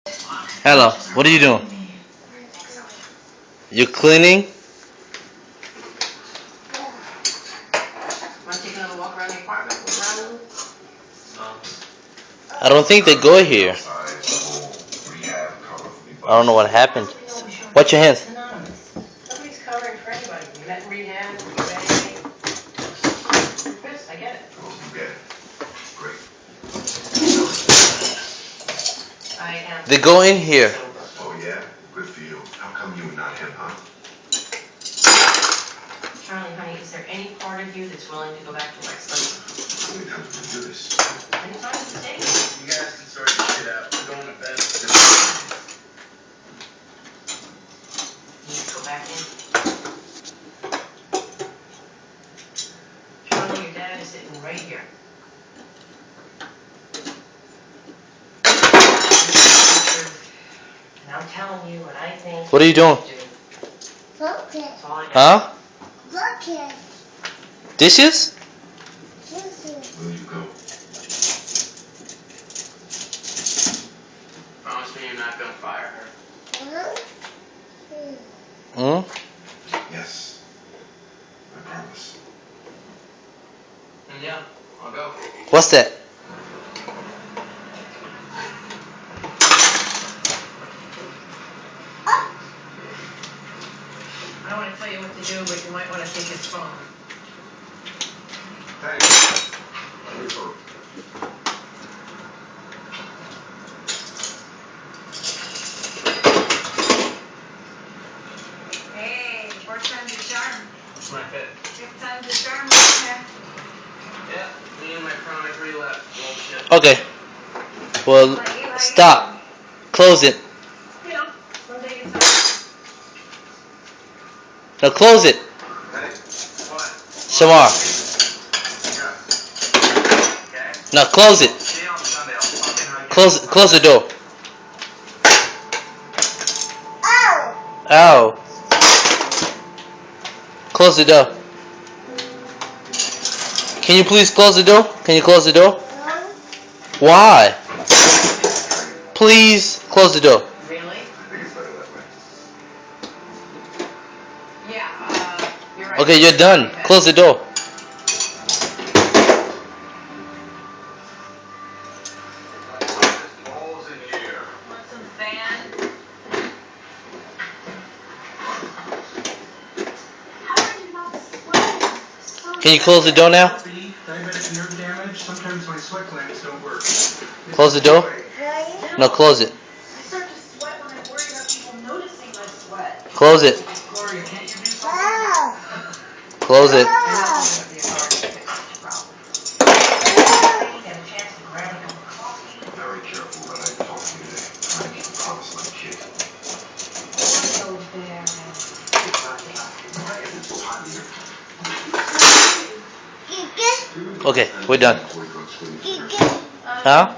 Hello, what are you doing? You cleaning? Want to take another walk around the apartment? Around? I don't think they go here. I don't know what happened. Watch your hands. Anonymous. Nobody's covering for anybody. You met in rehab, you bang. You're pissed, I get it. Oh, you get it. Great. I am. They go in here. Oh, yeah? Good for you. How come you and not him, huh? Charlie, honey, is there any part of you that's willing to go back to Wexler? How many times did we do this? Many times to take? You guys can sort this shit out. We're going to bed. You need to go back in. Charlie, your dad is sitting right here. And I'm telling you what I think. What are you doing? Focus. That's all I got. Huh? Focus. Dishes? Where'd you go? Promise me you're not gonna fire her. Hmm? Yes. I promise. And yeah, I'll go. What's that? I don't want to tell you what to do, but you might want to take his phone. Thanks. Let me go. Hey, fourth time's a charm. What's my fit? Fifth time's a charm, listener. Yeah, me and my chronic relapse bullshit. Okay. Well, stop. Close it. You know, one day at a time. Now close it. Hey. What? Shamar. Yeah. Okay? Now close it. See you on Sunday. I'll fucking hug you. Close the door. Oh! Ow. Close the door. Can you please close the door? Can you close the door? Why? Please close the door. Really? I think it's better that way. Yeah, you're right. Okay, you're done. Close the door. Balls in here. Want some fan? How are you not sweating? Can you close the door now? Diabetic nerve damage. Sometimes my sweat glands don't work. Close the door. No, close it. I start to sweat when I'm worried about people noticing my sweat. Close it. Gloria, can't you do something? Oh! Close it. Very careful when I talk to you today. Trying to keep a promise on my kid. Why is it so hot in here? Okay, we're done. Before you go to school, Geek it. Huh?